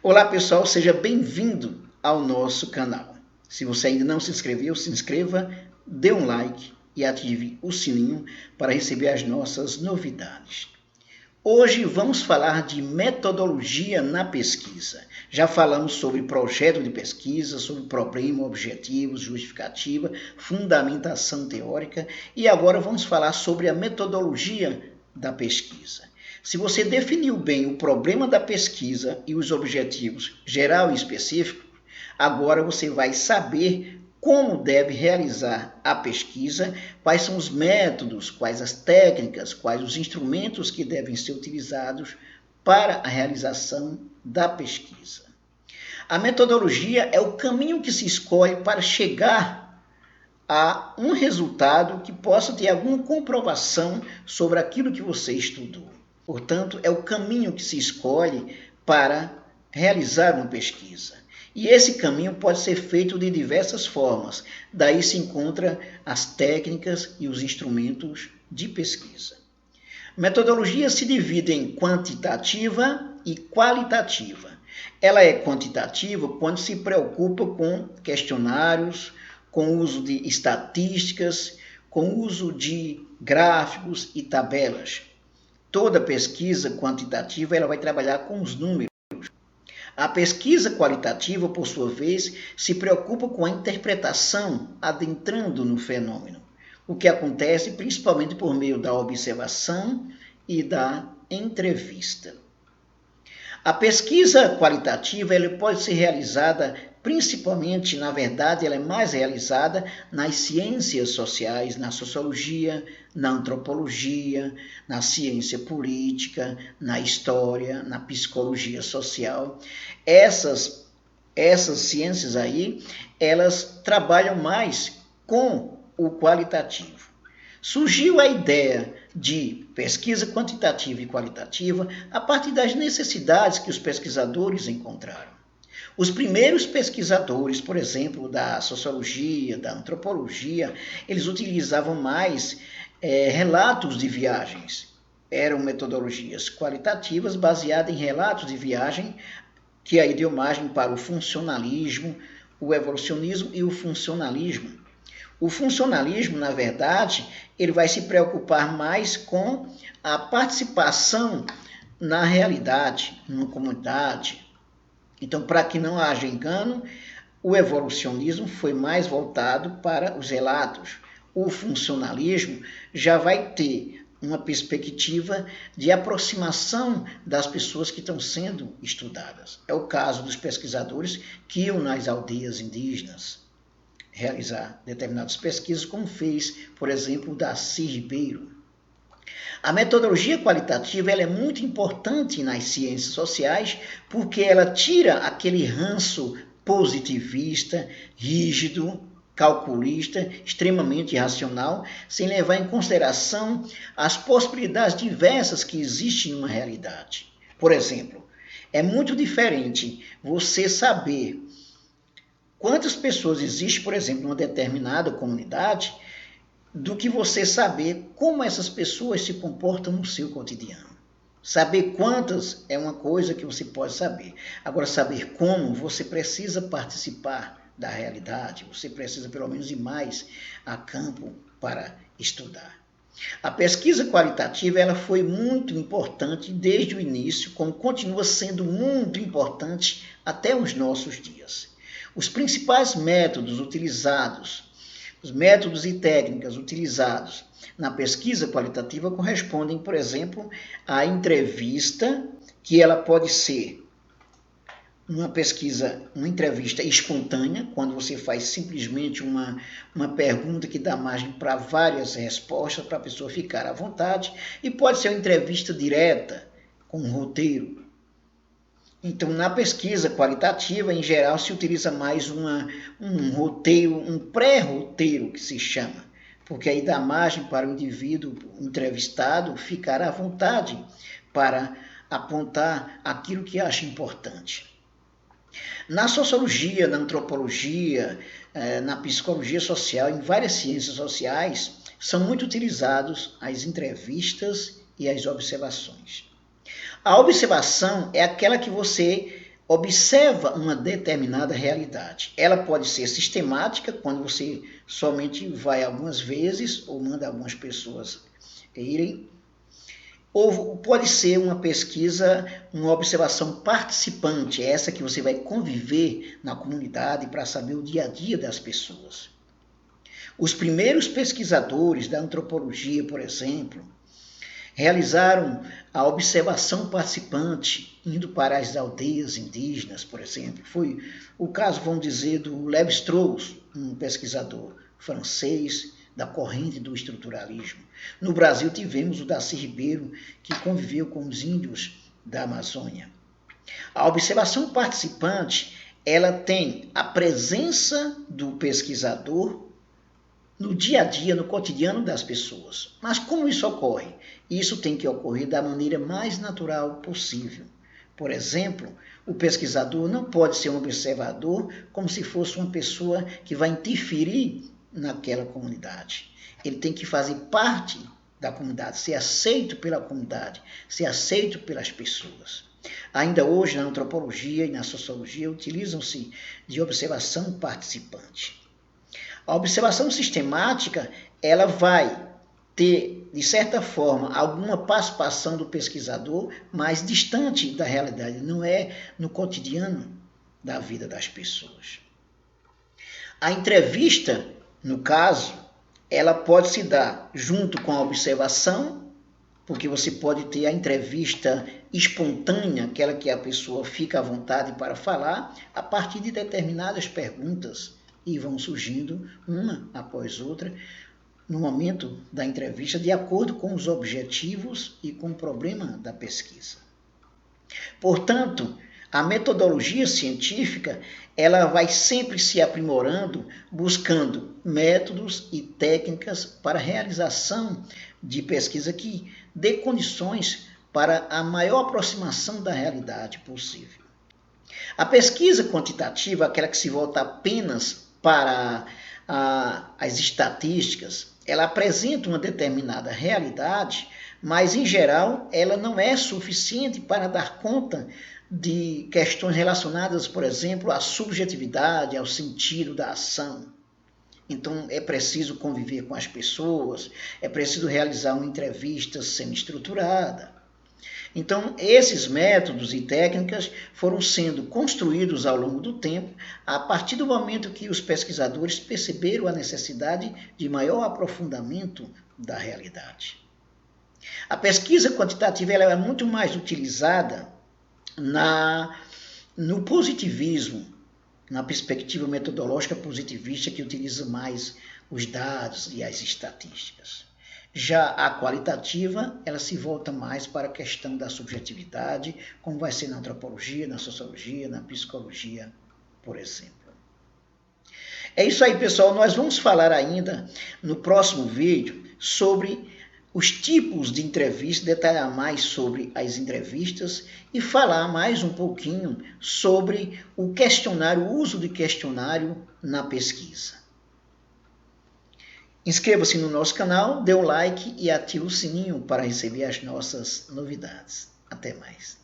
Olá pessoal, seja bem-vindo ao nosso canal. Se você ainda não se inscreveu, se inscreva, dê um like e ative o sininho para receber as nossas novidades. Hoje vamos falar de metodologia na pesquisa. Já falamos sobre projeto de pesquisa, sobre problema, objetivos, justificativa, fundamentação teórica e agora vamos falar sobre a metodologia da pesquisa. Se você definiu bem o problema da pesquisa e os objetivos geral e específico, agora você vai saber como deve realizar a pesquisa, quais são os métodos, quais as técnicas, quais os instrumentos que devem ser utilizados para a realização da pesquisa. A metodologia é o caminho que se escolhe para chegar a um resultado que possa ter alguma comprovação sobre aquilo que você estudou. Portanto, é o caminho que se escolhe para realizar uma pesquisa. E esse caminho pode ser feito de diversas formas. Daí se encontram as técnicas e os instrumentos de pesquisa. Metodologia se divide em quantitativa e qualitativa. Ela é quantitativa quando se preocupa com questionários, com o uso de estatísticas, com o uso de gráficos e tabelas. Toda pesquisa quantitativa ela vai trabalhar com os números. A pesquisa qualitativa, por sua vez, se preocupa com a interpretação, adentrando no fenômeno, o que acontece principalmente por meio da observação e da entrevista. A pesquisa qualitativa ela pode ser realizada principalmente, na verdade, ela é mais realizada nas ciências sociais, na sociologia, na antropologia, na ciência política, na história, na psicologia social. Essas ciências aí, elas trabalham mais com o qualitativo. Surgiu a ideia de pesquisa quantitativa e qualitativa a partir das necessidades que os pesquisadores encontraram. Os primeiros pesquisadores, por exemplo, da sociologia, da antropologia, eles utilizavam mais relatos de viagens. Eram metodologias qualitativas baseadas em relatos de viagem, que aí deu margem para o funcionalismo, o evolucionismo e o funcionalismo. O funcionalismo, na verdade, ele vai se preocupar mais com a participação na realidade, numa comunidade. Então, para que não haja engano, o evolucionismo foi mais voltado para os relatos. O funcionalismo já vai ter uma perspectiva de aproximação das pessoas que estão sendo estudadas. É o caso dos pesquisadores que iam nas aldeias indígenas realizar determinadas pesquisas, como fez, por exemplo, o Darcy Ribeiro. A metodologia qualitativa ela é muito importante nas ciências sociais porque ela tira aquele ranço positivista, rígido, calculista, extremamente racional, sem levar em consideração as possibilidades diversas que existem numa realidade. Por exemplo, é muito diferente você saber quantas pessoas existem, por exemplo, numa determinada comunidade, do que você saber como essas pessoas se comportam no seu cotidiano. Saber quantas é uma coisa que você pode saber. Agora, saber como, você precisa participar da realidade, você precisa pelo menos ir mais a campo para estudar. A pesquisa qualitativa ela foi muito importante desde o início, como continua sendo muito importante até os nossos dias. Os principais métodos utilizados, os métodos e técnicas utilizados na pesquisa qualitativa correspondem, por exemplo, à entrevista, que ela pode ser uma pesquisa, uma entrevista espontânea, quando você faz simplesmente uma pergunta que dá margem para várias respostas, para a pessoa ficar à vontade, e pode ser uma entrevista direta, com um roteiro. Então, na pesquisa qualitativa, em geral, se utiliza mais um roteiro, um pré-roteiro que se chama, porque aí dá margem para o indivíduo entrevistado ficar à vontade para apontar aquilo que acha importante. Na sociologia, na antropologia, na psicologia social, em várias ciências sociais, são muito utilizados as entrevistas e as observações. A observação é aquela que você observa uma determinada realidade. Ela pode ser sistemática, quando você somente vai algumas vezes ou manda algumas pessoas irem, ou pode ser uma pesquisa, uma observação participante, essa que você vai conviver na comunidade para saber o dia a dia das pessoas. Os primeiros pesquisadores da antropologia, por exemplo, realizaram a observação participante, indo para as aldeias indígenas, por exemplo. Foi o caso, vamos dizer, do Lévi-Strauss, um pesquisador francês da corrente do estruturalismo. No Brasil tivemos o Darcy Ribeiro, que conviveu com os índios da Amazônia. A observação participante, ela tem a presença do pesquisador no dia a dia, no cotidiano das pessoas. Mas como isso ocorre? Isso tem que ocorrer da maneira mais natural possível. Por exemplo, o pesquisador não pode ser um observador como se fosse uma pessoa que vai interferir naquela comunidade. Ele tem que fazer parte da comunidade, ser aceito pela comunidade, ser aceito pelas pessoas. Ainda hoje, na antropologia e na sociologia, utilizam-se de observação participante. A observação sistemática, ela vai ter, de certa forma, alguma participação do pesquisador, mas distante da realidade, não é no cotidiano da vida das pessoas. A entrevista, no caso, ela pode se dar junto com a observação, porque você pode ter a entrevista espontânea, aquela que a pessoa fica à vontade para falar, a partir de determinadas perguntas, e vão surgindo uma após outra, no momento da entrevista, de acordo com os objetivos e com o problema da pesquisa. Portanto, a metodologia científica, ela vai sempre se aprimorando, buscando métodos e técnicas para a realização de pesquisa que dê condições para a maior aproximação da realidade possível. A pesquisa quantitativa, aquela que se volta apenas para as estatísticas, ela apresenta uma determinada realidade, mas, em geral, ela não é suficiente para dar conta de questões relacionadas, por exemplo, à subjetividade, ao sentido da ação. Então, é preciso conviver com as pessoas, é preciso realizar uma entrevista semi-estruturada. Então, esses métodos e técnicas foram sendo construídos ao longo do tempo, a partir do momento que os pesquisadores perceberam a necessidade de maior aprofundamento da realidade. A pesquisa quantitativa ela é muito mais utilizada no positivismo, na perspectiva metodológica positivista, que utiliza mais os dados e as estatísticas. Já a qualitativa, ela se volta mais para a questão da subjetividade, como vai ser na antropologia, na sociologia, na psicologia, por exemplo. É isso aí, pessoal. Nós vamos falar ainda no próximo vídeo sobre os tipos de entrevista, detalhar mais sobre as entrevistas e falar mais um pouquinho sobre o questionário, o uso de questionário na pesquisa. Inscreva-se no nosso canal, dê um like e ative o sininho para receber as nossas novidades. Até mais.